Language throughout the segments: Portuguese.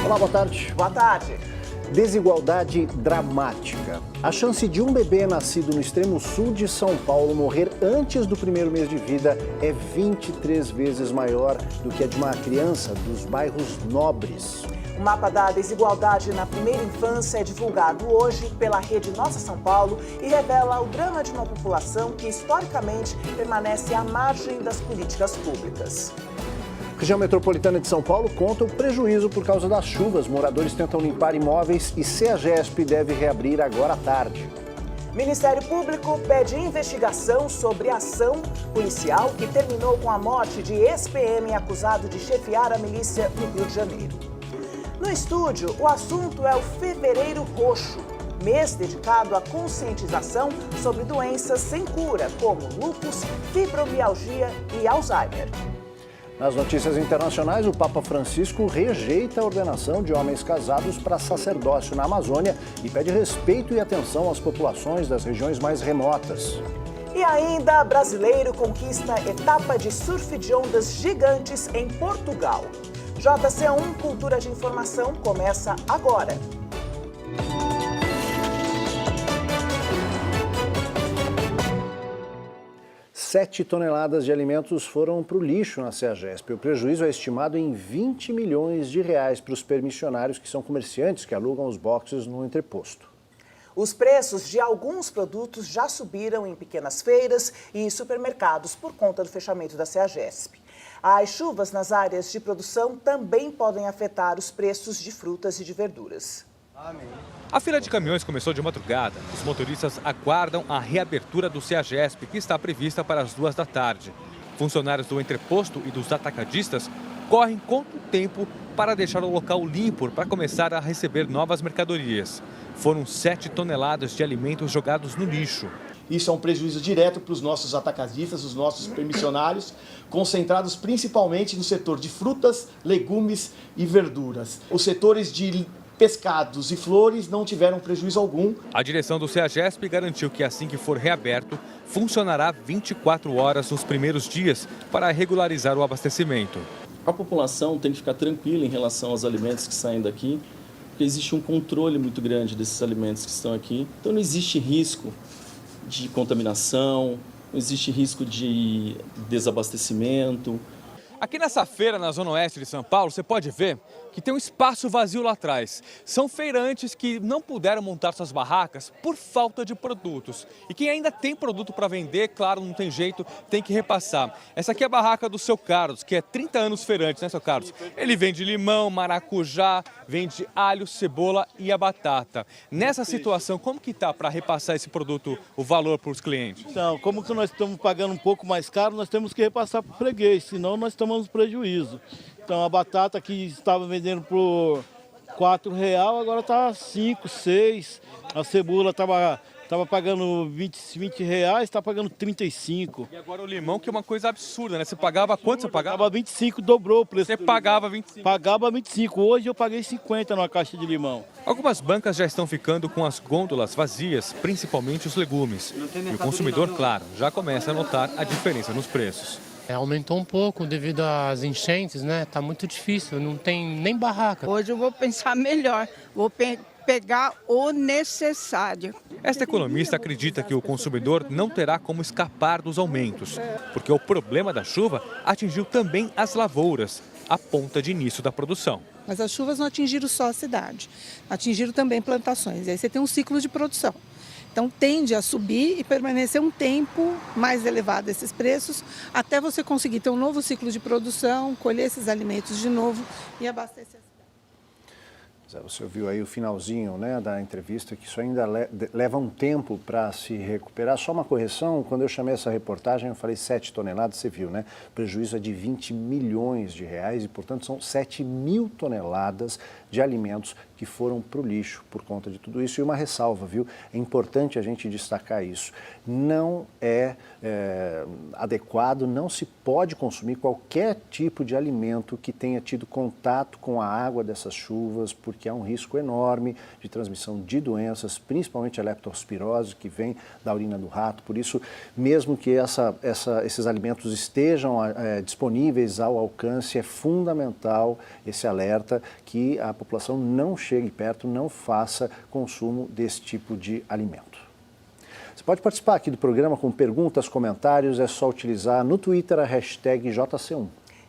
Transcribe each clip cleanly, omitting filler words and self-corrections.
Olá, boa tarde. Boa tarde. Desigualdade dramática. A chance de um bebê nascido no extremo sul de São Paulo morrer antes do primeiro mês de vida é 23 vezes maior do que a de uma criança dos bairros nobres. O mapa da desigualdade na primeira infância é divulgado hoje pela rede Nossa São Paulo e revela o drama de uma população que historicamente permanece à margem das políticas públicas. A região metropolitana de São Paulo conta o prejuízo por causa das chuvas. Moradores tentam limpar imóveis e CEAGESP deve reabrir agora à tarde. Ministério Público pede investigação sobre a ação policial que terminou com a morte de ex-PM acusado de chefiar a milícia no Rio de Janeiro. No estúdio, o assunto é o Fevereiro Roxo, mês dedicado à conscientização sobre doenças sem cura, como lúpus, fibromialgia e Alzheimer. Nas notícias internacionais, o Papa Francisco rejeita a ordenação de homens casados para sacerdócio na Amazônia e pede respeito e atenção às populações das regiões mais remotas. E ainda, brasileiro conquista etapa de surf de ondas gigantes em Portugal. JC1 Cultura de Informação começa agora. Sete toneladas de alimentos foram para o lixo na CEAGESP. O prejuízo é estimado em 20 milhões de reais para os permissionários, que são comerciantes que alugam os boxes no entreposto. Os preços de alguns produtos já subiram em pequenas feiras e supermercados por conta do fechamento da CEAGESP. As chuvas nas áreas de produção também podem afetar os preços de frutas e de verduras. A fila de caminhões começou de madrugada. Os motoristas aguardam a reabertura do CEAGESP, que está prevista para as 2 da tarde. Funcionários do entreposto e dos atacadistas correm contra o tempo para deixar o local limpo para começar a receber novas mercadorias. Foram 7 toneladas de alimentos jogados no lixo. Isso é um prejuízo direto para os nossos atacadistas, os nossos permissionários, concentrados principalmente no setor de frutas, legumes e verduras. Os setores de pescados e flores não tiveram prejuízo algum. A direção do CEAGESP garantiu que assim que for reaberto, funcionará 24 horas nos primeiros dias para regularizar o abastecimento. A população tem que ficar tranquila em relação aos alimentos que saem daqui, porque existe um controle muito grande desses alimentos que estão aqui. Então não existe risco de contaminação, não existe risco de desabastecimento. Aqui nessa feira, na Zona Oeste de São Paulo, você pode ver que tem um espaço vazio lá atrás. São feirantes que não puderam montar suas barracas por falta de produtos. E quem ainda tem produto para vender, claro, não tem jeito, tem que repassar. Essa aqui é a barraca do seu Carlos, que é 30 anos feirante, né, seu Carlos? Ele vende limão, maracujá, vende alho, cebola e a batata. Nessa situação, como que tá para repassar esse produto, o valor para os clientes? Então, como que nós estamos pagando um pouco mais caro, nós temos que repassar para o freguês, senão nós tomamos prejuízo. Então, a batata que estava vendendo por R$4, agora está 5, 6. A cebola estava pagando 20 reais, está pagando 35. E agora o limão, que é uma coisa absurda, né? Você pagava quanto? Você pagava? Pagava 25, dobrou o preço. Você pagava 25? Pagava 25. Hoje eu paguei 50 numa caixa de limão. Algumas bancas já estão ficando com as gôndolas vazias, principalmente os legumes. E o consumidor, claro, já começa a notar a diferença nos preços. Aumentou um pouco devido às enchentes, né? Tá muito difícil, não tem nem barraca. Hoje eu vou pensar melhor, vou pegar o necessário. Esta economista acredita que o consumidor não terá como escapar dos aumentos, porque o problema da chuva atingiu também as lavouras, a ponta de início da produção. Mas as chuvas não atingiram só a cidade, atingiram também plantações. E aí você tem um ciclo de produção. Então tende a subir e permanecer um tempo mais elevado esses preços, até você conseguir ter um novo ciclo de produção, colher esses alimentos de novo e abastecer. Você ouviu aí o finalzinho, né, da entrevista, que isso ainda leva um tempo para se recuperar. Só uma correção, quando eu chamei essa reportagem, eu falei 7 toneladas, você viu, né? O prejuízo é de 20 milhões de reais e, portanto, são 7 mil toneladas de alimentos que foram para o lixo por conta de tudo isso. E uma ressalva, viu? É importante a gente destacar isso. Não é adequado, não se pode consumir qualquer tipo de alimento que tenha tido contato com a água dessas chuvas, porque que há um risco enorme de transmissão de doenças, principalmente a leptospirose, que vem da urina do rato. Por isso, mesmo que esses alimentos estejam disponíveis ao alcance, é fundamental esse alerta que a população não chegue perto, não faça consumo desse tipo de alimento. Você pode participar aqui do programa com perguntas, comentários, é só utilizar no Twitter a hashtag JC1.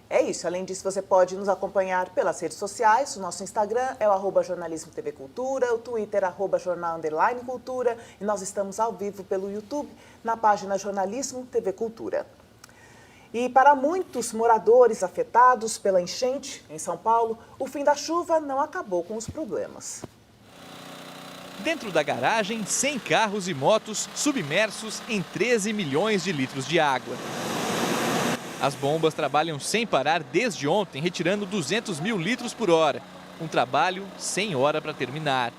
É isso, além disso você pode nos acompanhar pelas redes sociais, o nosso Instagram é o @jornalismo TV Cultura, o Twitter @jornal_cultura e nós estamos ao vivo pelo YouTube na página Jornalismo TV Cultura. E para muitos moradores afetados pela enchente em São Paulo, o fim da chuva não acabou com os problemas. Dentro da garagem, 100 carros e motos submersos em 13 milhões de litros de água. As bombas trabalham sem parar desde ontem, retirando 200 mil litros por hora. Um trabalho sem hora para terminar.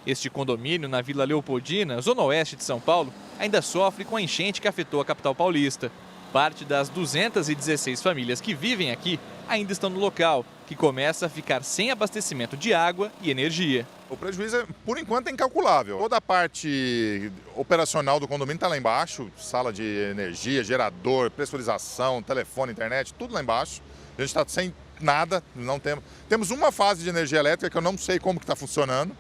Este condomínio na Vila Leopoldina, zona oeste de São Paulo, ainda sofre com a enchente que afetou a capital paulista. Parte das 216 famílias que vivem aqui ainda estão no local, que começa a ficar sem abastecimento de água e energia. O prejuízo, por enquanto, é incalculável. Toda a parte operacional do condomínio está lá embaixo, sala de energia, gerador, pressurização, telefone, internet, tudo lá embaixo. A gente está sem nada, não temos. Temos uma fase de energia elétrica que eu não sei como que está funcionando,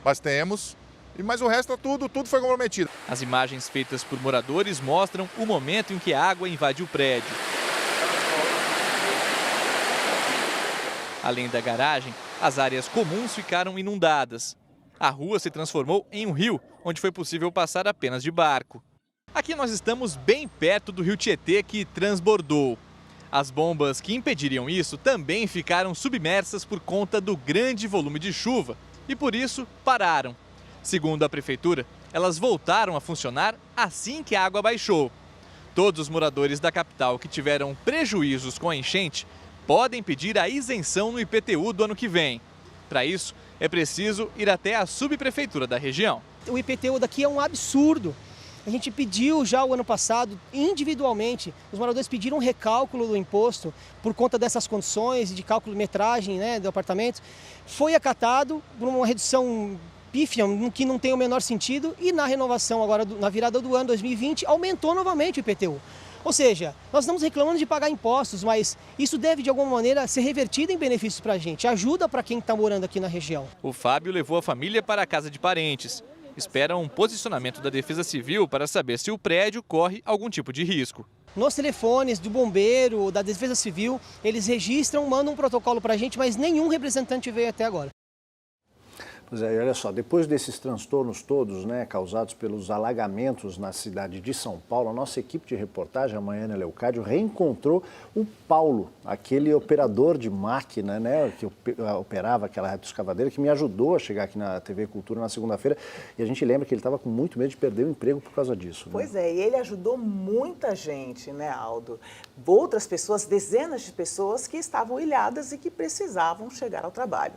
mas temos. Mas o resto, tudo foi comprometido. As imagens feitas por moradores mostram o momento em que a água invade o prédio. Além da garagem, as áreas comuns ficaram inundadas. A rua se transformou em um rio, onde foi possível passar apenas de barco. Aqui nós estamos bem perto do rio Tietê, que transbordou. As bombas que impediriam isso também ficaram submersas por conta do grande volume de chuva e, por isso, pararam. Segundo a prefeitura, elas voltaram a funcionar assim que a água baixou. Todos os moradores da capital que tiveram prejuízos com a enchente podem pedir a isenção no IPTU do ano que vem. Para isso, é preciso ir até a subprefeitura da região. O IPTU daqui é um absurdo. A gente pediu já o ano passado, individualmente, os moradores pediram um recálculo do imposto por conta dessas condições de cálculo de metragem, do apartamento. Foi acatado por uma redução pífia, que não tem o menor sentido, e na renovação agora, na virada do ano 2020, aumentou novamente o IPTU. Ou seja, nós estamos reclamando de pagar impostos, mas isso deve de alguma maneira ser revertido em benefícios para a gente, ajuda para quem está morando aqui na região. O Fábio levou a família para a casa de parentes. Espera um posicionamento da Defesa Civil para saber se o prédio corre algum tipo de risco. Nos telefones do bombeiro, da Defesa Civil, eles registram, mandam um protocolo para a gente, mas nenhum representante veio até agora. Pois é, olha só, depois desses transtornos todos, causados pelos alagamentos na cidade de São Paulo, a nossa equipe de reportagem, a Maiana Leocádio, reencontrou o Paulo, aquele operador de máquina, que operava aquela retroescavadeira, que me ajudou a chegar aqui na TV Cultura na segunda-feira. E a gente lembra que ele estava com muito medo de perder o emprego por causa disso. Pois é, e ele ajudou muita gente, Aldo? Outras pessoas, dezenas de pessoas que estavam ilhadas e que precisavam chegar ao trabalho.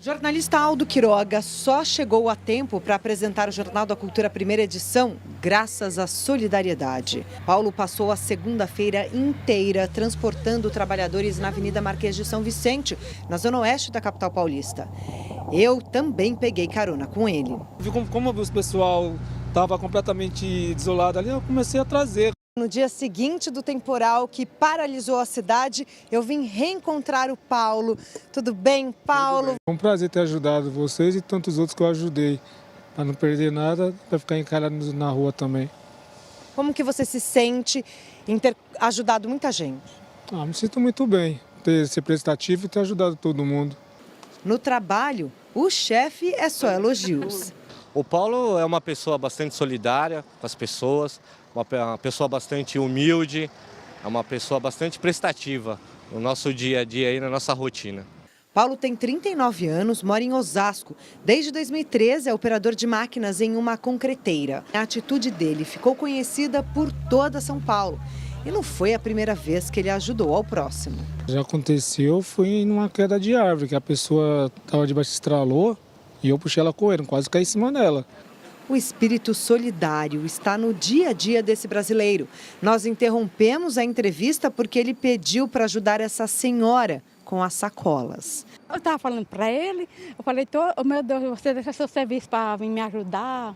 Jornalista Aldo Quiroga só chegou a tempo para apresentar o Jornal da Cultura primeira edição graças à solidariedade. Paulo passou a segunda-feira inteira transportando trabalhadores na Avenida Marquês de São Vicente, na zona oeste da capital paulista. Eu também peguei carona com ele. Como o pessoal estava completamente desolado ali, eu comecei a trazer. No dia seguinte do temporal que paralisou a cidade, eu vim reencontrar o Paulo. Tudo bem, Paulo? É um prazer ter ajudado vocês e tantos outros que eu ajudei. Para não perder nada, para ficar encarado na rua também. Como que você se sente em ter ajudado muita gente? Me sinto muito bem, ter ser prestativo e ter ajudado todo mundo. No trabalho, o chefe é só elogios. O Paulo é uma pessoa bastante solidária com as pessoas, uma pessoa bastante humilde, é uma pessoa bastante prestativa no nosso dia a dia e na nossa rotina. Paulo tem 39 anos, mora em Osasco. Desde 2013 é operador de máquinas em uma concreteira. A atitude dele ficou conhecida por toda São Paulo. E não foi a primeira vez que ele ajudou ao próximo. Já aconteceu, foi numa queda de árvore, que a pessoa estava debaixo, estralou e eu puxei ela correndo, quase caí em cima dela. O espírito solidário está no dia a dia desse brasileiro. Nós interrompemos a entrevista porque ele pediu para ajudar essa senhora com as sacolas. Eu estava falando para ele, eu falei, oh, meu Deus, você deixa seu serviço para vir me ajudar.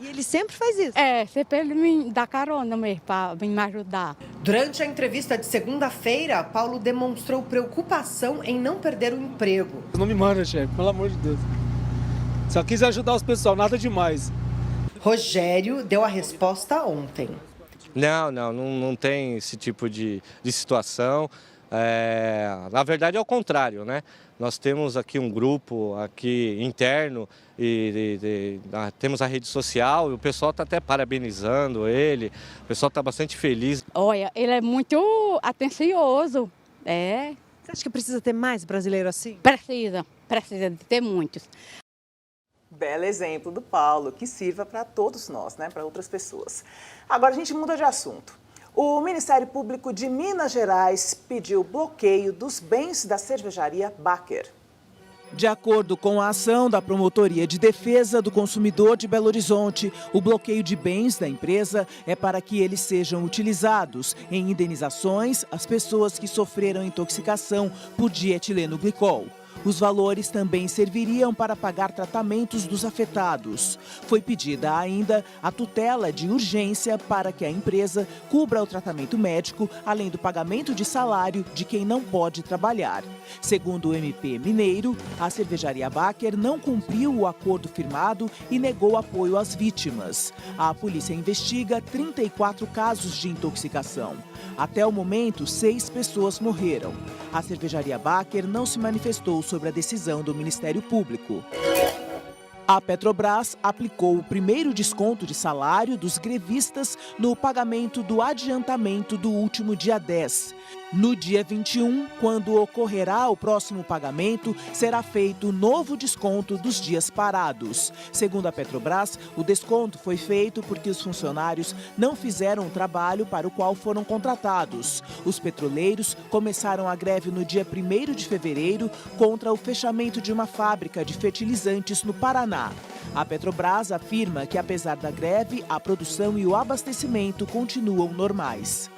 E ele sempre faz isso? Sempre ele me dá carona mesmo para vir me ajudar. Durante a entrevista de segunda-feira, Paulo demonstrou preocupação em não perder o emprego. Não me manda, chefe, pelo amor de Deus. Só quis ajudar os pessoal, nada demais. Rogério deu a resposta ontem. Não tem esse tipo de situação. Na verdade é o contrário, né? Nós temos aqui um grupo aqui interno e temos a rede social e o pessoal está até parabenizando ele, o pessoal está bastante feliz. Olha, ele é muito atencioso, Você acha que precisa ter mais brasileiro assim? Precisa de ter muitos. Belo exemplo do Paulo, que sirva para todos nós, né? Para outras pessoas. Agora a gente muda de assunto. O Ministério Público de Minas Gerais pediu bloqueio dos bens da cervejaria Baker. De acordo com a ação da Promotoria de Defesa do Consumidor de Belo Horizonte, o bloqueio de bens da empresa é para que eles sejam utilizados em indenizações às pessoas que sofreram intoxicação por dietileno glicol. Os valores também serviriam para pagar tratamentos dos afetados. Foi pedida ainda a tutela de urgência para que a empresa cubra o tratamento médico, além do pagamento de salário de quem não pode trabalhar. Segundo o MP Mineiro, a cervejaria Baker não cumpriu o acordo firmado e negou apoio às vítimas. A polícia investiga 34 casos de intoxicação. Até o momento, 6 pessoas morreram. A cervejaria Baker não se manifestou sobre a decisão do Ministério Público. A Petrobras aplicou o primeiro desconto de salário dos grevistas no pagamento do adiantamento do último dia 10. No dia 21, quando ocorrerá o próximo pagamento, será feito novo desconto dos dias parados. Segundo a Petrobras, o desconto foi feito porque os funcionários não fizeram o trabalho para o qual foram contratados. Os petroleiros começaram a greve no dia 1º de fevereiro contra o fechamento de uma fábrica de fertilizantes no Paraná. A Petrobras afirma que, apesar da greve, a produção e o abastecimento continuam normais.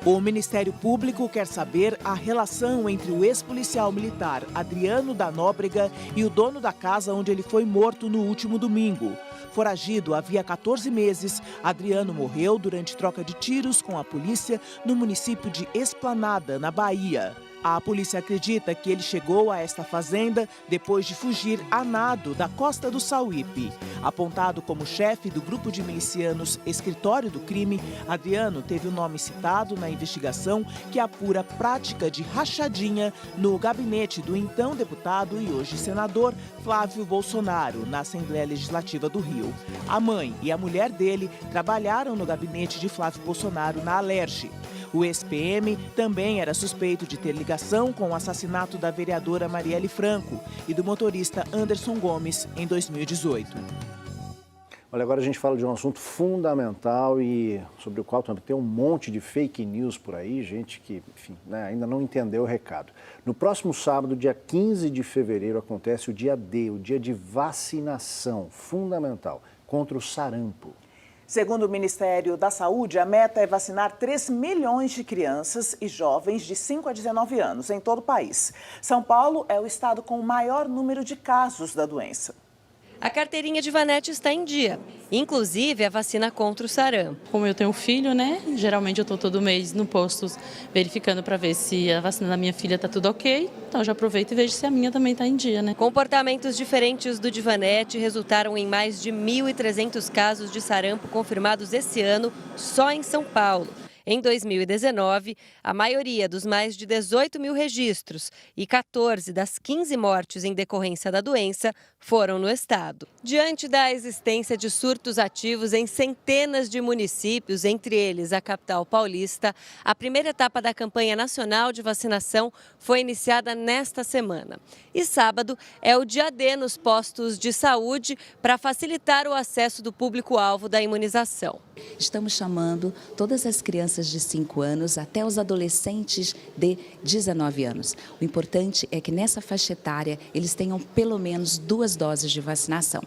O Ministério Público quer saber a relação entre o ex-policial militar Adriano da Nóbrega e o dono da casa onde ele foi morto no último domingo. Foragido havia 14 meses, Adriano morreu durante troca de tiros com a polícia no município de Esplanada, na Bahia. A polícia acredita que ele chegou a esta fazenda depois de fugir a nado da costa do Sauípe. Apontado como chefe do grupo de milicianos Escritório do Crime, Adriano teve o nome citado na investigação que apura prática de rachadinha no gabinete do então deputado e hoje senador Flávio Bolsonaro, na Assembleia Legislativa do Rio. A mãe e a mulher dele trabalharam no gabinete de Flávio Bolsonaro na Alerj. O ex-PM também era suspeito de ter ligação com o assassinato da vereadora Marielle Franco e do motorista Anderson Gomes em 2018. Olha, agora a gente fala de um assunto fundamental e sobre o qual também tem um monte de fake news por aí, gente que, enfim, né, ainda não entendeu o recado. No próximo sábado, dia 15 de fevereiro, acontece o dia D, o dia de vacinação fundamental contra o sarampo. Segundo o Ministério da Saúde, a meta é vacinar 3 milhões de crianças e jovens de 5 a 19 anos em todo o país. São Paulo é o estado com o maior número de casos da doença. A carteirinha de Vanete está em dia, inclusive a vacina contra o sarampo. Como eu tenho um filho, né? Geralmente eu estou todo mês no posto verificando para ver se a vacina da minha filha está tudo ok. Então eu já aproveito e vejo se a minha também está em dia, né? Comportamentos diferentes do Divanete resultaram em mais de 1.300 casos de sarampo confirmados esse ano só em São Paulo. Em 2019, a maioria dos mais de 18 mil registros e 14 das 15 mortes em decorrência da doença foram no estado. Diante da existência de surtos ativos em centenas de municípios, entre eles a capital paulista, a primeira etapa da campanha nacional de vacinação foi iniciada nesta semana. E sábado é o dia D nos postos de saúde para facilitar o acesso do público-alvo da imunização. Estamos chamando todas as crianças de 5 anos até os adolescentes de 19 anos. O importante é que nessa faixa etária eles tenham pelo menos 2 doses de vacinação.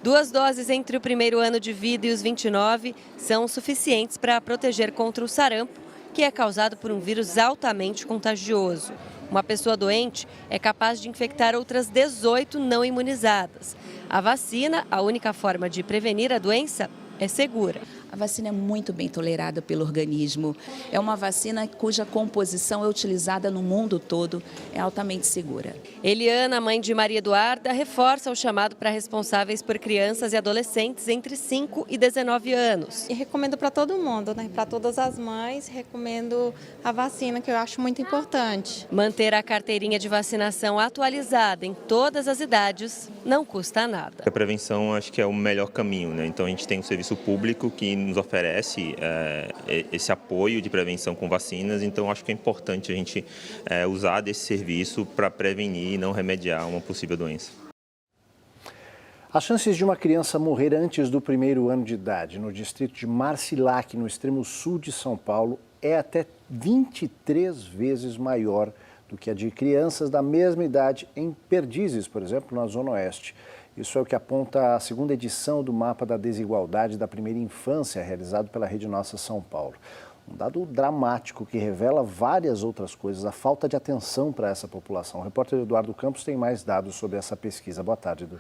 2 doses entre o primeiro ano de vida e os 29 são suficientes para proteger contra o sarampo, que é causado por um vírus altamente contagioso. Uma pessoa doente é capaz de infectar outras 18 não imunizadas. A vacina, a única forma de prevenir a doença, é segura. A vacina é muito bem tolerada pelo organismo. É uma vacina cuja composição é utilizada no mundo todo, é altamente segura. Eliana, mãe de Maria Eduarda, reforça o chamado para responsáveis por crianças e adolescentes entre 5 e 19 anos. E recomendo para todo mundo, né? Para todas as mães, recomendo a vacina, que eu acho muito importante. Manter a carteirinha de vacinação atualizada em todas as idades não custa nada. A prevenção acho que é o melhor caminho, né? Então a gente tem um serviço público que nos oferece esse apoio de prevenção com vacinas, então acho que é importante a gente usar desse serviço para prevenir e não remediar uma possível doença. As chances de uma criança morrer antes do 1º ano de idade no distrito de Marcilac, no extremo sul de São Paulo, é até 23 vezes maior do que a de crianças da mesma idade em Perdizes, por exemplo, na Zona Oeste. Isso é o que aponta a segunda edição do Mapa da Desigualdade da Primeira Infância, realizado pela Rede Nossa São Paulo. Um dado dramático que revela várias outras coisas, a falta de atenção para essa população. O repórter Eduardo Campos tem mais dados sobre essa pesquisa. Boa tarde, Edu.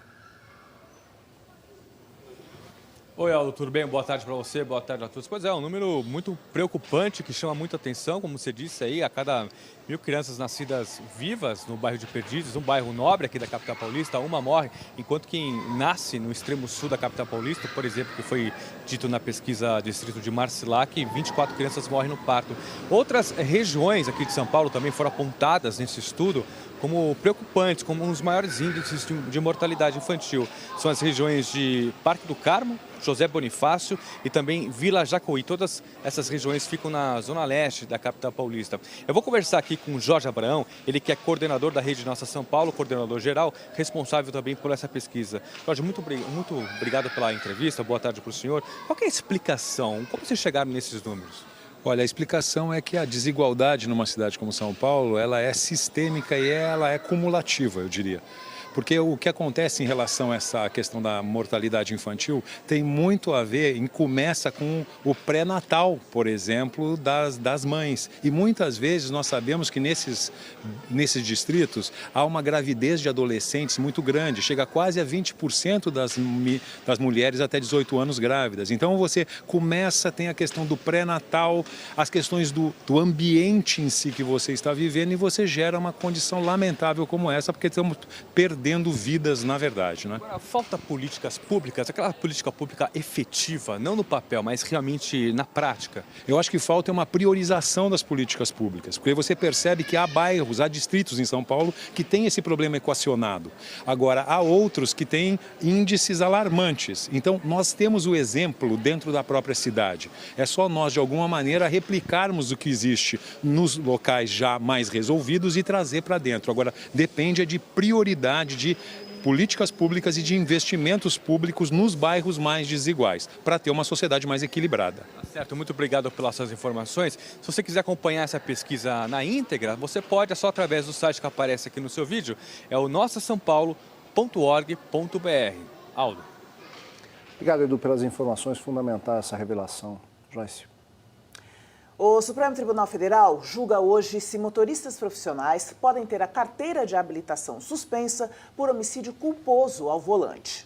Oi, Aldo, tudo bem? Boa tarde para você, boa tarde a todos. Pois é, um número muito preocupante que chama muita atenção, como você disse aí, a cada 1.000 crianças nascidas vivas no bairro de Perdizes, um bairro nobre aqui da capital paulista, uma morre, enquanto quem nasce no extremo sul da capital paulista, por exemplo, que foi dito na pesquisa distrito de Marcilac, 24 crianças morrem no parto. Outras regiões aqui de São Paulo também foram apontadas nesse estudo como preocupantes, como um dos maiores índices de mortalidade infantil. São as regiões de Parque do Carmo, José Bonifácio e também Vila Jacuí. Todas essas regiões ficam na zona leste da capital paulista. Eu vou conversar aqui com o Jorge Abraão, ele que é coordenador da Rede Nossa São Paulo, coordenador geral, responsável também por essa pesquisa. Jorge, muito obrigado pela entrevista, boa tarde para o senhor. Qual que é a explicação? Como vocês chegaram nesses números? Olha, a explicação é que a desigualdade numa cidade como São Paulo, ela é sistêmica e ela é cumulativa, eu diria. Porque o que acontece em relação a essa questão da mortalidade infantil tem muito a ver, começa com o pré-natal, por exemplo, das mães. E muitas vezes nós sabemos que nesses distritos há uma gravidez de adolescentes muito grande, chega quase a 20% das mulheres até 18 anos grávidas. Então você começa, tem a questão do pré-natal, as questões do ambiente em si que você está vivendo e você gera uma condição lamentável como essa, porque estamos perdendo vidas, na verdade, né? Agora, falta políticas públicas, aquela política pública efetiva, não no papel, mas realmente na prática. Eu acho que falta uma priorização das políticas públicas, porque você percebe que há bairros, há distritos em São Paulo que têm esse problema equacionado. Agora, há outros que têm índices alarmantes. Então, nós temos o exemplo dentro da própria cidade. É só nós, de alguma maneira, replicarmos o que existe nos locais já mais resolvidos e trazer para dentro. Agora, depende de prioridade de políticas públicas e de investimentos públicos nos bairros mais desiguais, para ter uma sociedade mais equilibrada. Tá certo, muito obrigado pelas suas informações. Se você quiser acompanhar essa pesquisa na íntegra, você pode, é só através do site que aparece aqui no seu vídeo, é o nossasaopaulo.org.br. Aldo. Obrigado, Edu, pelas informações fundamentais essa revelação. Joyce. O Supremo Tribunal Federal julga hoje se motoristas profissionais podem ter a carteira de habilitação suspensa por homicídio culposo ao volante.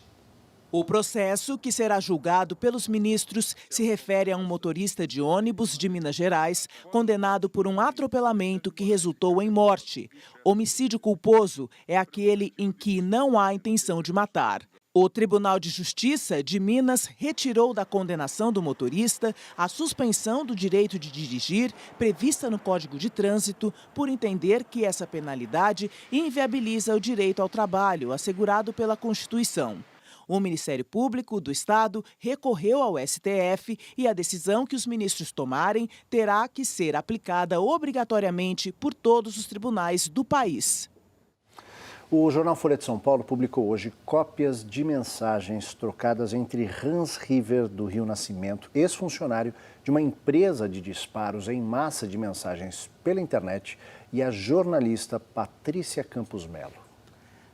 O processo, que será julgado pelos ministros, se refere a um motorista de ônibus de Minas Gerais condenado por um atropelamento que resultou em morte. Homicídio culposo é aquele em que não há intenção de matar. O Tribunal de Justiça de Minas retirou da condenação do motorista a suspensão do direito de dirigir prevista no Código de Trânsito por entender que essa penalidade inviabiliza o direito ao trabalho assegurado pela Constituição. O Ministério Público do Estado recorreu ao STF e a decisão que os ministros tomarem terá que ser aplicada obrigatoriamente por todos os tribunais do país. O jornal Folha de São Paulo publicou hoje cópias de mensagens trocadas entre Hans River, do Rio Nascimento, ex-funcionário de uma empresa de disparos em massa de mensagens pela internet, e a jornalista Patrícia Campos Melo.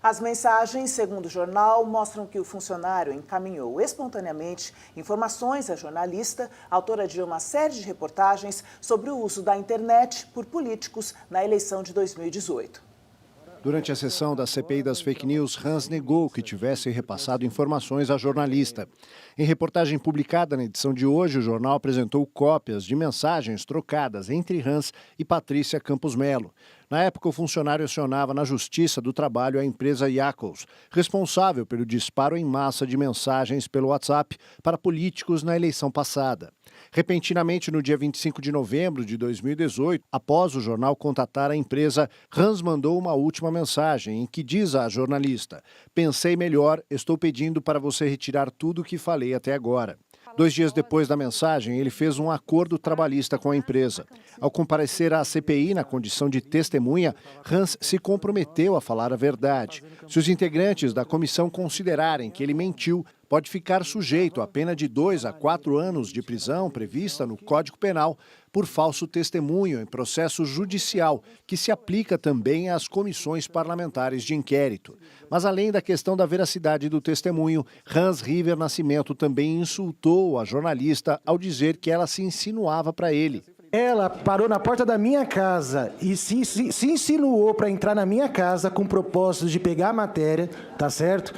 As mensagens, segundo o jornal, mostram que o funcionário encaminhou espontaneamente informações à jornalista, autora de uma série de reportagens sobre o uso da internet por políticos na eleição de 2018. Durante a sessão da CPI das fake news, Hans negou que tivesse repassado informações à jornalista. Em reportagem publicada na edição de hoje, o jornal apresentou cópias de mensagens trocadas entre Hans e Patrícia Campos Melo. Na época, o funcionário acionava na Justiça do Trabalho a empresa Yackles, responsável pelo disparo em massa de mensagens pelo WhatsApp para políticos na eleição passada. Repentinamente, no dia 25 de novembro de 2018, após o jornal contatar a empresa, Hans mandou uma última mensagem em que diz à jornalista: "Pensei melhor, estou pedindo para você retirar tudo o que falei até agora." 2 dias depois da mensagem, ele fez um acordo trabalhista com a empresa. Ao comparecer à CPI na condição de testemunha, Hans se comprometeu a falar a verdade. Se os integrantes da comissão considerarem que ele mentiu, pode ficar sujeito à pena de 2 a 4 anos de prisão prevista no Código Penal por falso testemunho em processo judicial, que se aplica também às comissões parlamentares de inquérito. Mas além da questão da veracidade do testemunho, Hans River Nascimento também insultou a jornalista ao dizer que ela se insinuava para ele. Ela parou na porta da minha casa e se insinuou para entrar na minha casa com o propósito de pegar a matéria, tá certo?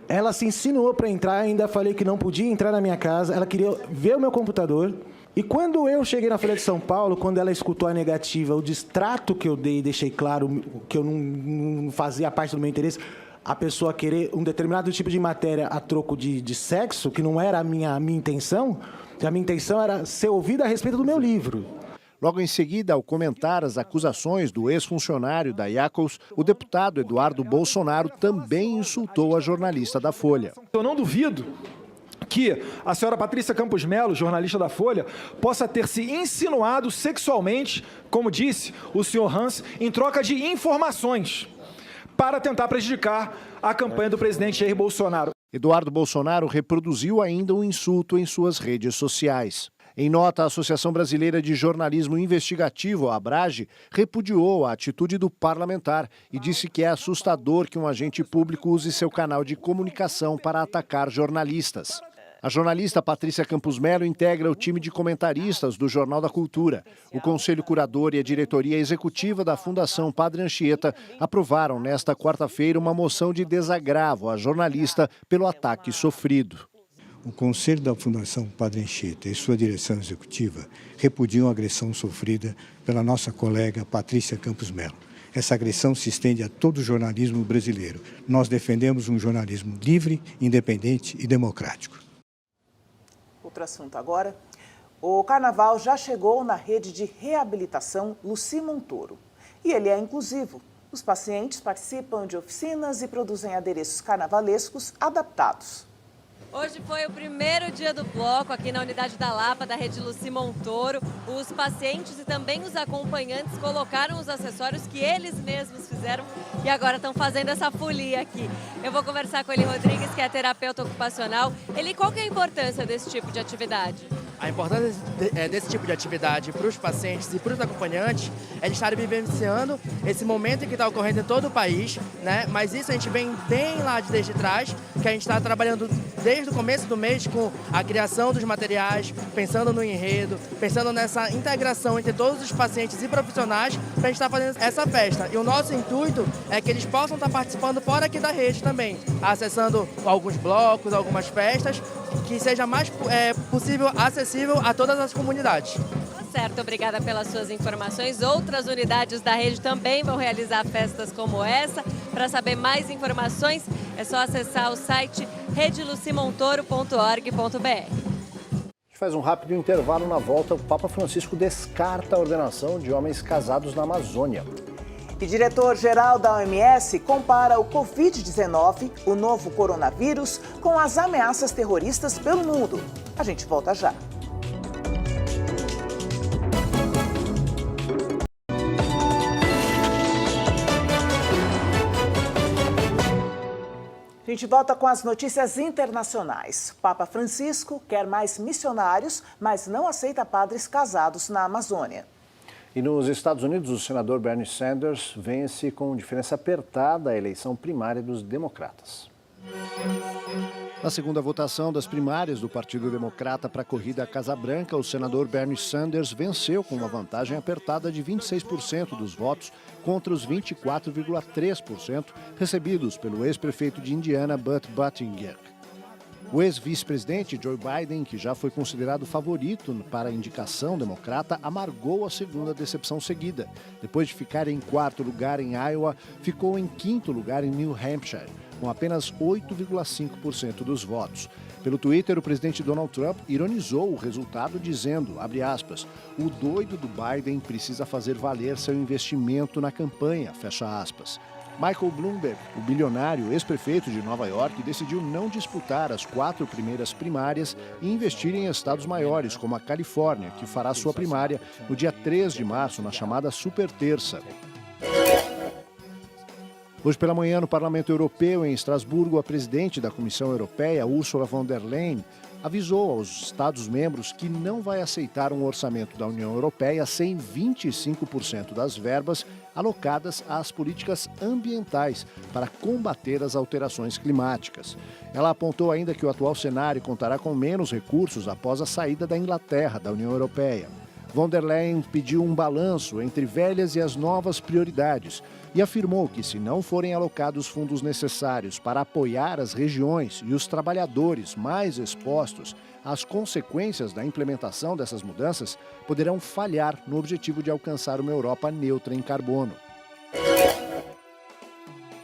Ela se insinuou para entrar, ainda falei que não podia entrar na minha casa, ela queria ver o meu computador. E quando eu cheguei na Folha de São Paulo, quando ela escutou a negativa, o distrato que eu dei, deixei claro que eu não fazia parte do meu interesse, a pessoa querer um determinado tipo de matéria a troco de sexo, que não era a minha intenção, a minha intenção era ser ouvida a respeito do meu livro. Logo em seguida, ao comentar as acusações do ex-funcionário da Yackles, o deputado Eduardo Bolsonaro também insultou a jornalista da Folha. Eu não duvido que a senhora Patrícia Campos Melo, jornalista da Folha, possa ter se insinuado sexualmente, como disse o senhor Hans, em troca de informações para tentar prejudicar a campanha do presidente Jair Bolsonaro. Eduardo Bolsonaro reproduziu ainda o insulto em suas redes sociais. Em nota, a Associação Brasileira de Jornalismo Investigativo, a ABRAGE, repudiou a atitude do parlamentar e disse que é assustador que um agente público use seu canal de comunicação para atacar jornalistas. A jornalista Patrícia Campos Melo integra o time de comentaristas do Jornal da Cultura. O Conselho Curador e a diretoria executiva da Fundação Padre Anchieta aprovaram nesta quarta-feira uma moção de desagravo à jornalista pelo ataque sofrido. O Conselho da Fundação Padre Anchieta e sua direção executiva repudiam a agressão sofrida pela nossa colega Patrícia Campos Melo. Essa agressão se estende a todo o jornalismo brasileiro. Nós defendemos um jornalismo livre, independente e democrático. Outro assunto agora. O carnaval já chegou na rede de reabilitação Luci Montoro. E ele é inclusivo. Os pacientes participam de oficinas e produzem adereços carnavalescos adaptados. Hoje foi o primeiro dia do bloco aqui na Unidade da Lapa, da rede Luci Montoro. Os pacientes e também os acompanhantes colocaram os acessórios que eles mesmos fizeram e agora estão fazendo essa folia aqui. Eu vou conversar com Eli Rodrigues, que é terapeuta ocupacional. Eli, qual que é a importância desse tipo de atividade? A importância desse tipo de atividade para os pacientes e para os acompanhantes é de estar vivenciando esse momento que está ocorrendo em todo o país, né? Mas isso a gente vem bem lá desde trás, que a gente está trabalhando desde o começo do mês com a criação dos materiais, pensando no enredo, pensando nessa integração entre todos os pacientes e profissionais para a gente estar fazendo essa festa. E o nosso intuito é que eles possam estar participando fora aqui da rede também, acessando alguns blocos, algumas festas, que seja mais possível acessível a todas as comunidades. Certo, obrigada pelas suas informações. Outras unidades da rede também vão realizar festas como essa. Para saber mais informações, é só acessar o site redelucimontoro.org.br. A gente faz um rápido intervalo. Na volta, o Papa Francisco descarta a ordenação de homens casados na Amazônia. E diretor-geral da OMS compara o Covid-19, o novo coronavírus, com as ameaças terroristas pelo mundo. A gente volta já. A gente volta com as notícias internacionais. Papa Francisco quer mais missionários, mas não aceita padres casados na Amazônia. E nos Estados Unidos, o senador Bernie Sanders vence com diferença apertada a eleição primária dos democratas. Na segunda votação das primárias do Partido Democrata para a corrida à Casa Branca, o senador Bernie Sanders venceu com uma vantagem apertada de 26% dos votos contra os 24,3% recebidos pelo ex-prefeito de Indiana, Bud Buttigieg. O ex-vice-presidente Joe Biden, que já foi considerado favorito para a indicação democrata, amargou a segunda decepção seguida. Depois de ficar em quarto lugar em Iowa, ficou em quinto lugar em New Hampshire, com apenas 8,5% dos votos. Pelo Twitter, o presidente Donald Trump ironizou o resultado dizendo, abre aspas, o doido do Biden precisa fazer valer seu investimento na campanha, fecha aspas. Michael Bloomberg, o bilionário ex-prefeito de Nova York, decidiu não disputar as 4 primeiras primárias e investir em estados maiores, como a Califórnia, que fará sua primária no dia 3 de março, na chamada Super Terça. Hoje pela manhã, no Parlamento Europeu, em Estrasburgo, a presidente da Comissão Europeia, Ursula von der Leyen, avisou aos Estados-membros que não vai aceitar um orçamento da União Europeia sem 25% das verbas alocadas às políticas ambientais para combater as alterações climáticas. Ela apontou ainda que o atual cenário contará com menos recursos após a saída da Inglaterra da União Europeia. Von der Leyen pediu um balanço entre velhas e as novas prioridades e afirmou que, se não forem alocados fundos necessários para apoiar as regiões e os trabalhadores mais expostos às consequências da implementação dessas mudanças, poderão falhar no objetivo de alcançar uma Europa neutra em carbono.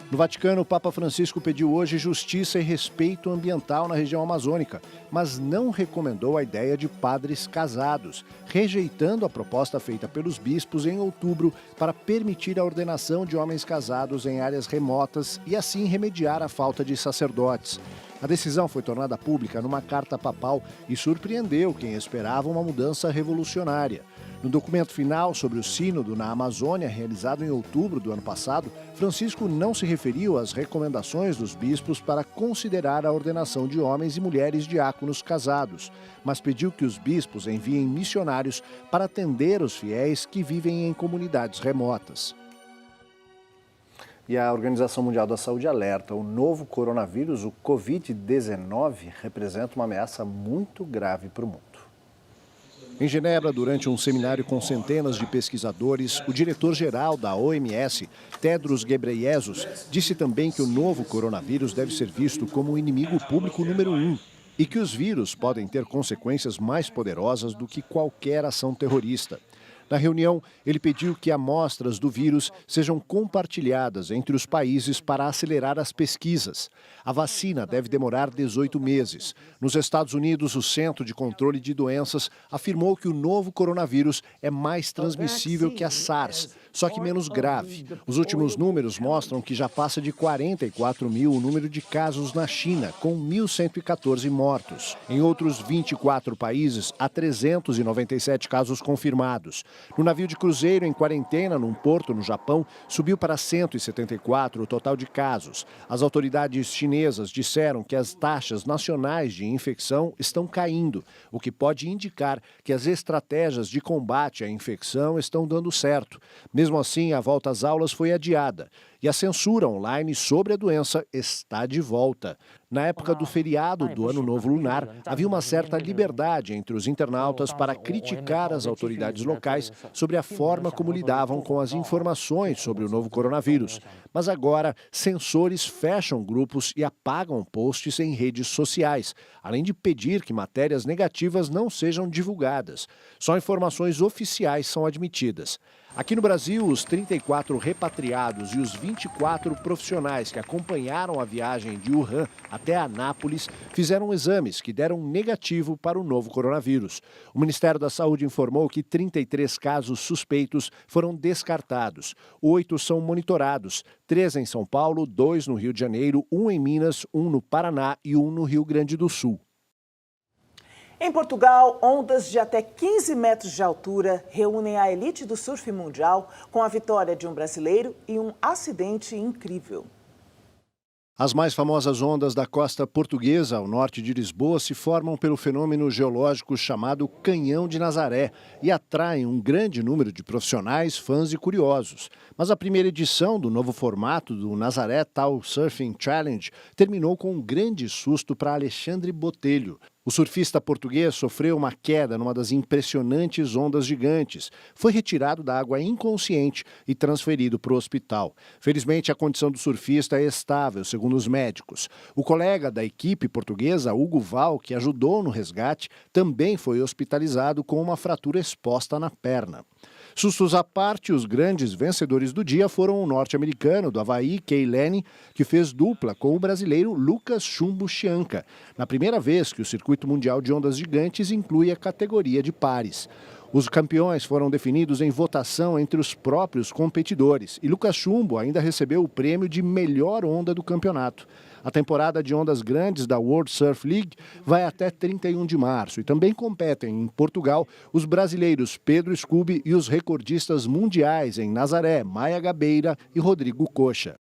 No Vaticano, o Papa Francisco pediu hoje justiça e respeito ambiental na região amazônica, mas não recomendou a ideia de padres casados, rejeitando a proposta feita pelos bispos em outubro para permitir a ordenação de homens casados em áreas remotas e assim remediar a falta de sacerdotes. A decisão foi tornada pública numa carta papal e surpreendeu quem esperava uma mudança revolucionária. No documento final sobre o sínodo na Amazônia, realizado em outubro do ano passado, Francisco não se referiu às recomendações dos bispos para considerar a ordenação de homens e mulheres diáconos casados, mas pediu que os bispos enviem missionários para atender os fiéis que vivem em comunidades remotas. E a Organização Mundial da Saúde alerta: o novo coronavírus, o Covid-19, representa uma ameaça muito grave para o mundo. Em Genebra, durante um seminário com centenas de pesquisadores, o diretor-geral da OMS, Tedros Ghebreyesus, disse também que o novo coronavírus deve ser visto como o inimigo público número 1 e que os vírus podem ter consequências mais poderosas do que qualquer ação terrorista. Na reunião, ele pediu que amostras do vírus sejam compartilhadas entre os países para acelerar as pesquisas. A vacina deve demorar 18 meses. Nos Estados Unidos, o Centro de Controle de Doenças afirmou que o novo coronavírus é mais transmissível que a SARS, só que menos grave. Os últimos números mostram que já passa de 44 mil o número de casos na China, com 1.114 mortos. Em outros 24 países, há 397 casos confirmados. No navio de cruzeiro em quarentena, num porto no Japão, subiu para 174 o total de casos. As autoridades chinesas disseram que as taxas nacionais de infecção estão caindo, o que pode indicar que as estratégias de combate à infecção estão dando certo. Mesmo assim, a volta às aulas foi adiada e a censura online sobre a doença está de volta. Na época do feriado do Ano Novo Lunar, havia uma certa liberdade entre os internautas para criticar as autoridades locais sobre a forma como lidavam com as informações sobre o novo coronavírus. Mas agora, censores fecham grupos e apagam posts em redes sociais, além de pedir que matérias negativas não sejam divulgadas. Só informações oficiais são admitidas. Aqui no Brasil, os 34 repatriados e os 24 profissionais que acompanharam a viagem de Wuhan até Anápolis fizeram exames que deram negativo para o novo coronavírus. O Ministério da Saúde informou que 33 casos suspeitos foram descartados. 8 são monitorados, 3 em São Paulo, 2 no Rio de Janeiro, 1 em Minas, 1 no Paraná e 1 no Rio Grande do Sul. Em Portugal, ondas de até 15 metros de altura reúnem a elite do surf mundial com a vitória de um brasileiro e um acidente incrível. As mais famosas ondas da costa portuguesa, ao norte de Lisboa, se formam pelo fenômeno geológico chamado Canhão de Nazaré e atraem um grande número de profissionais, fãs e curiosos. Mas a primeira edição do novo formato do Nazaré Tall Surfing Challenge terminou com um grande susto para Alexandre Botelho. O surfista português sofreu uma queda numa das impressionantes ondas gigantes. Foi retirado da água inconsciente e transferido para o hospital. Felizmente, a condição do surfista é estável, segundo os médicos. O colega da equipe portuguesa, Hugo Val, que ajudou no resgate, também foi hospitalizado com uma fratura exposta na perna. Sustos à parte, os grandes vencedores do dia foram o norte-americano do Havaí, Kay Lenny, que fez dupla com o brasileiro Lucas Chumbo Chianca, na primeira vez que o circuito mundial de ondas gigantes inclui a categoria de pares. Os campeões foram definidos em votação entre os próprios competidores e Lucas Chumbo ainda recebeu o prêmio de melhor onda do campeonato. A temporada de ondas grandes da World Surf League vai até 31 de março e também competem em Portugal os brasileiros Pedro Scooby e os recordistas mundiais em Nazaré, Maia Gabeira e Rodrigo Coxa.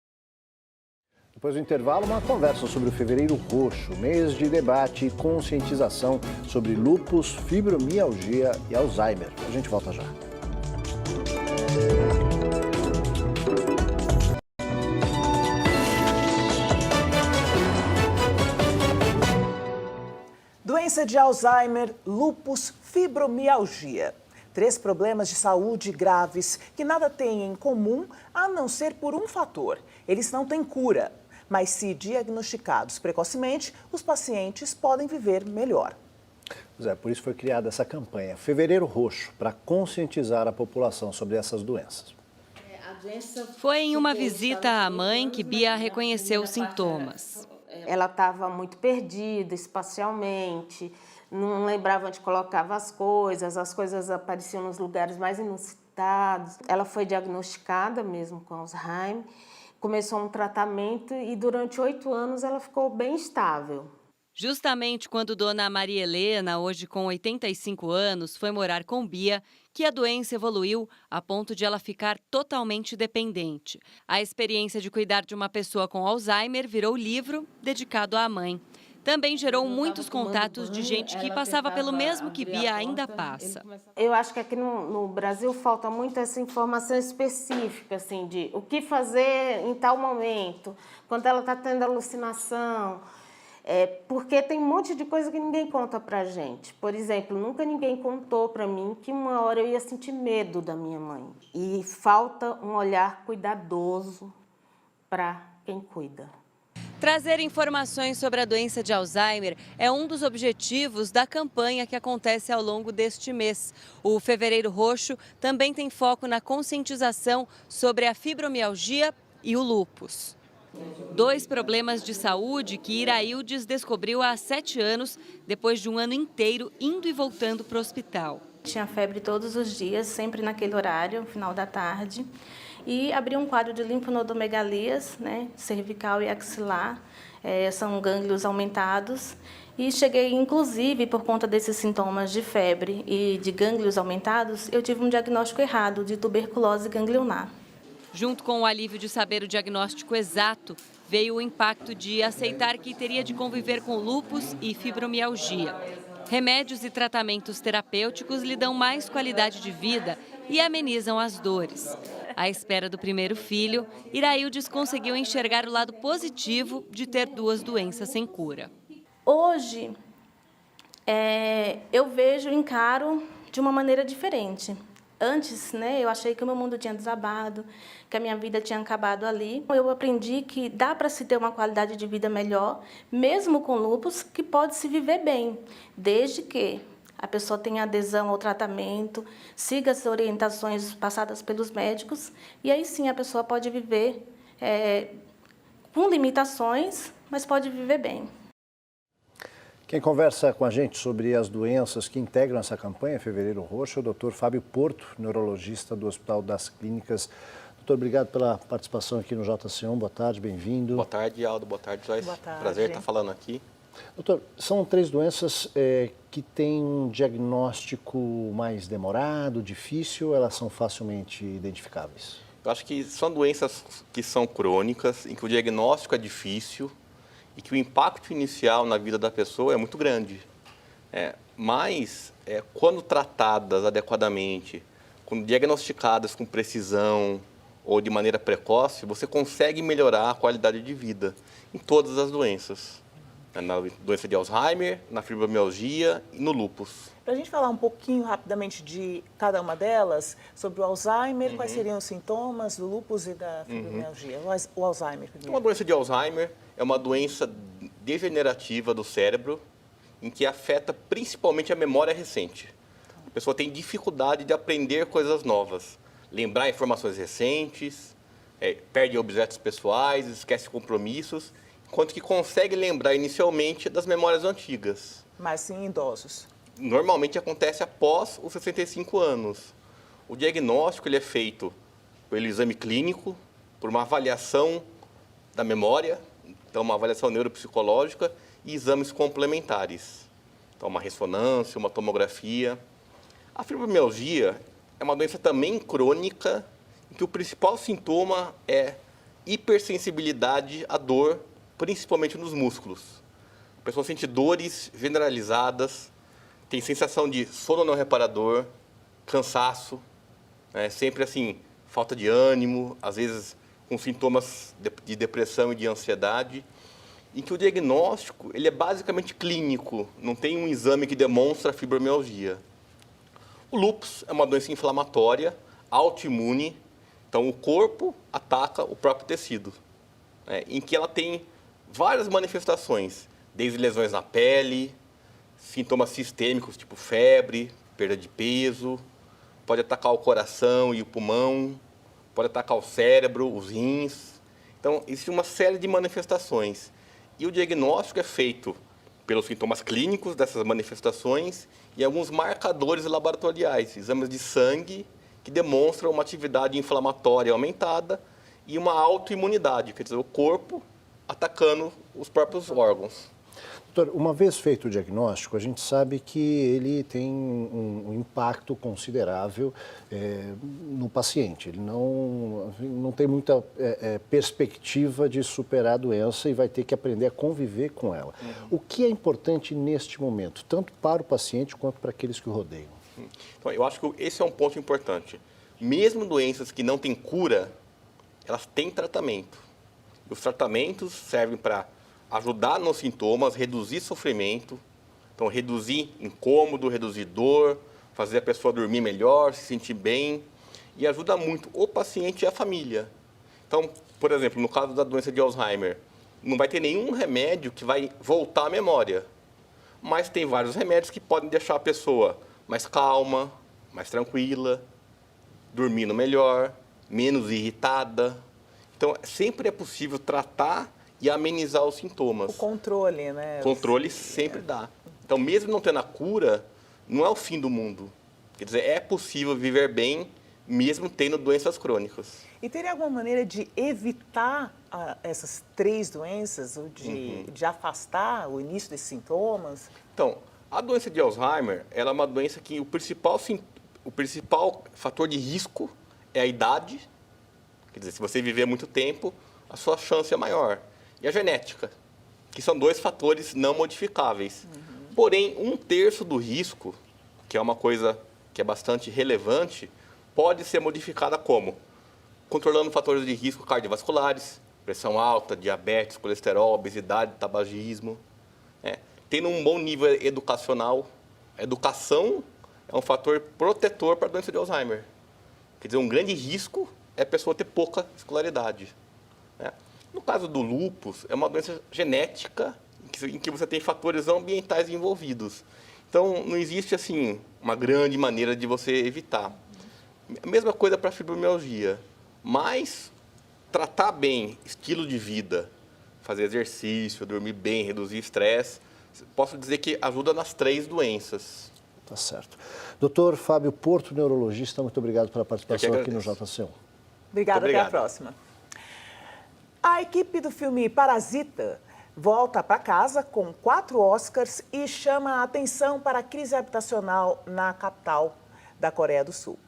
Depois do intervalo, uma conversa sobre o Fevereiro Roxo, mês de debate e conscientização sobre lúpus, fibromialgia e Alzheimer. A gente volta já. Doença de Alzheimer, lúpus, fibromialgia. 3 problemas de saúde graves que nada têm em comum a não ser por um fator. Eles não têm cura, mas se diagnosticados precocemente, os pacientes podem viver melhor. Pois é, por isso foi criada essa campanha, Fevereiro Roxo, para conscientizar a população sobre essas doenças. Foi em uma visita à mãe que Bia reconheceu os sintomas. Ela estava muito perdida espacialmente, não lembrava onde colocava as coisas apareciam nos lugares mais inusitados. Ela foi diagnosticada mesmo com Alzheimer, começou um tratamento e durante 8 anos ela ficou bem estável. Justamente quando Dona Maria Helena, hoje com 85 anos, foi morar com Bia, que a doença evoluiu a ponto de ela ficar totalmente dependente. A experiência de cuidar de uma pessoa com Alzheimer virou livro dedicado à mãe. Também gerou muitos contatos de gente que passava pelo mesmo que Bia ainda passa. Eu acho que aqui no Brasil falta muito essa informação específica, assim, de o que fazer em tal momento, quando ela está tendo alucinação. Porque tem um monte de coisa que ninguém conta pra gente. Por exemplo, nunca ninguém contou pra mim que uma hora eu ia sentir medo da minha mãe. E falta um olhar cuidadoso para quem cuida. Trazer informações sobre a doença de Alzheimer é um dos objetivos da campanha que acontece ao longo deste mês. O Fevereiro Roxo também tem foco na conscientização sobre a fibromialgia e o lúpus. 2 problemas de saúde que Iraildes descobriu há 7 anos, depois de um ano inteiro indo e voltando para o hospital. Tinha febre todos os dias, sempre naquele horário, final da tarde. E abri um quadro de linfonodomegalias, cervical e axilar, são gânglios aumentados. E cheguei, inclusive, por conta desses sintomas de febre e de gânglios aumentados, eu tive um diagnóstico errado de tuberculose ganglionar. Junto com o alívio de saber o diagnóstico exato, veio o impacto de aceitar que teria de conviver com lúpus e fibromialgia. Remédios e tratamentos terapêuticos lhe dão mais qualidade de vida e amenizam as dores. À espera do primeiro filho, Iraildes conseguiu enxergar o lado positivo de ter 2 doenças sem cura. Hoje, eu vejo e encaro de uma maneira diferente. Antes, eu achei que o meu mundo tinha desabado, que a minha vida tinha acabado ali. Eu aprendi que dá para se ter uma qualidade de vida melhor, mesmo com lúpus, que pode se viver bem, desde que a pessoa tenha adesão ao tratamento, siga as orientações passadas pelos médicos, e aí sim a pessoa pode viver com limitações, mas pode viver bem. Quem conversa com a gente sobre as doenças que integram essa campanha, Fevereiro Roxo, é o Dr. Fábio Porto, neurologista do Hospital das Clínicas. Doutor, obrigado pela participação aqui no JC1. Boa tarde, bem-vindo. Boa tarde, Aldo. Boa tarde, Joyce. Boa tarde. Prazer estar falando aqui. Doutor, são 3 doenças que têm um diagnóstico mais demorado, difícil, ou elas são facilmente identificáveis? Eu acho que são doenças que são crônicas, em que o diagnóstico é difícil e que o impacto inicial na vida da pessoa é muito grande. Mas, quando tratadas adequadamente, quando diagnosticadas com precisão ou de maneira precoce, você consegue melhorar a qualidade de vida em todas as doenças. Na doença de Alzheimer, na fibromialgia e no lúpus. Para a gente falar um pouquinho rapidamente de cada uma delas, sobre o Alzheimer, quais seriam os sintomas do lúpus e da fibromialgia? O Alzheimer primeiro. Uma doença de Alzheimer é uma doença degenerativa do cérebro, em que afeta principalmente a memória recente. A pessoa tem dificuldade de aprender coisas novas, lembrar informações recentes, perde objetos pessoais, esquece compromissos, enquanto que consegue lembrar inicialmente das memórias antigas. Mas sim em idosos. Normalmente acontece após os 65 anos. O diagnóstico ele é feito pelo exame clínico, por uma avaliação da memória, então uma avaliação neuropsicológica e exames complementares. Então uma ressonância, uma tomografia. A fibromialgia é uma doença também crônica, em que o principal sintoma é hipersensibilidade à dor, principalmente nos músculos. A pessoa sente dores generalizadas, tem sensação de sono não reparador, cansaço, sempre assim, falta de ânimo, às vezes com sintomas de depressão e de ansiedade, em que o diagnóstico ele é basicamente clínico, não tem um exame que demonstra a fibromialgia. O lúpus é uma doença inflamatória, autoimune, então o corpo ataca o próprio tecido, em que ela tem várias manifestações, desde lesões na pele, sintomas sistêmicos tipo febre, perda de peso, pode atacar o coração e o pulmão, pode atacar o cérebro, os rins. Então, existe uma série de manifestações. E o diagnóstico é feito pelos sintomas clínicos dessas manifestações e alguns marcadores laboratoriais, exames de sangue que demonstram uma atividade inflamatória aumentada e uma autoimunidade, quer dizer, o corpo atacando os próprios órgãos. Doutor, uma vez feito o diagnóstico, a gente sabe que ele tem um impacto considerável no paciente. Ele não tem muita perspectiva de superar a doença e vai ter que aprender a conviver com ela. O que é importante neste momento, tanto para o paciente quanto para aqueles que o rodeiam? Então, eu acho que esse é um ponto importante. Mesmo doenças que não têm cura, elas têm tratamento. Os tratamentos servem para ajudar nos sintomas, reduzir sofrimento, então reduzir incômodo, reduzir dor, fazer a pessoa dormir melhor, se sentir bem, e ajuda muito o paciente e a família. Então, por exemplo, no caso da doença de Alzheimer, não vai ter nenhum remédio que vai voltar a memória, mas tem vários remédios que podem deixar a pessoa mais calma, mais tranquila, dormindo melhor, menos irritada. Então, sempre é possível tratar e amenizar os sintomas. O controle, né? O controle sempre dá. Então, mesmo não tendo a cura, não é o fim do mundo. Quer dizer, é possível viver bem, mesmo tendo doenças crônicas. E teria alguma maneira de evitar essas três doenças, ou de afastar o início desses sintomas? Então, a doença de Alzheimer, ela é uma doença que o principal fator de risco é a idade. Quer dizer, se você viver muito tempo, a sua chance é maior. E a genética, que são dois fatores não modificáveis. Porém, 1/3 do risco, que é uma coisa que é bastante relevante, pode ser modificada como? Controlando fatores de risco cardiovasculares, pressão alta, diabetes, colesterol, obesidade, tabagismo. Tendo um bom nível educacional. A educação é um fator protetor para a doença de Alzheimer. Quer dizer, um grande risco é a pessoa ter pouca escolaridade. No caso do lúpus, é uma doença genética em que você tem fatores ambientais envolvidos. Então, não existe assim uma grande maneira de você evitar. A mesma coisa para a fibromialgia. Mas tratar bem estilo de vida, fazer exercício, dormir bem, reduzir estresse, posso dizer que ajuda nas 3 doenças. Tá certo. Doutor Fábio Porto, neurologista, muito obrigado pela participação aqui no JC1. Obrigada, até a próxima. A equipe do filme Parasita volta para casa com 4 Oscars e chama a atenção para a crise habitacional na capital da Coreia do Sul.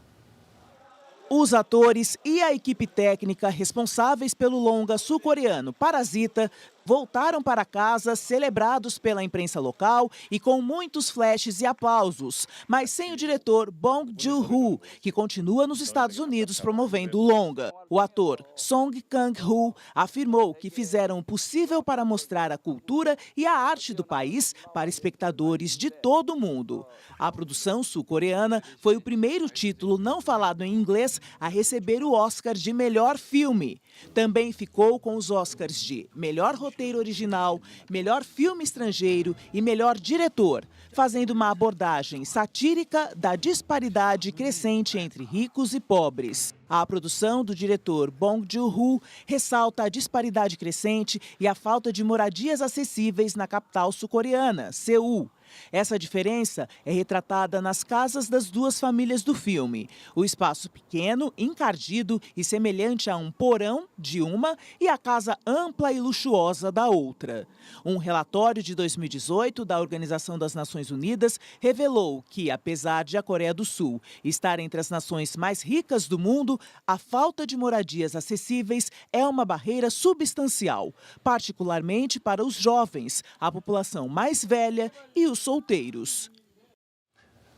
Os atores e a equipe técnica responsáveis pelo longa sul-coreano Parasita voltaram para casa celebrados pela imprensa local e com muitos flashes e aplausos, mas sem o diretor Bong Joon-ho, que continua nos Estados Unidos promovendo o longa. O ator Song Kang-ho afirmou que fizeram o possível para mostrar a cultura e a arte do país para espectadores de todo o mundo. A produção sul-coreana foi o primeiro título não falado em inglês a receber o Oscar de melhor filme. Também ficou com os Oscars de melhor roteiro original, melhor filme estrangeiro e melhor diretor, fazendo uma abordagem satírica da disparidade crescente entre ricos e pobres. A produção do diretor Bong Joon-ho ressalta a disparidade crescente e a falta de moradias acessíveis na capital sul-coreana, Seul. Essa diferença é retratada nas casas das duas famílias do filme. O espaço pequeno, encardido e semelhante a um porão de uma e a casa ampla e luxuosa da outra. Um relatório de 2018 da Organização das Nações Unidas revelou que, apesar de a Coreia do Sul estar entre as nações mais ricas do mundo, a falta de moradias acessíveis é uma barreira substancial, particularmente para os jovens, a população mais velha e os solteiros.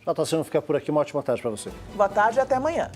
JC, fica por aqui. Uma ótima tarde para você. Boa tarde e até amanhã.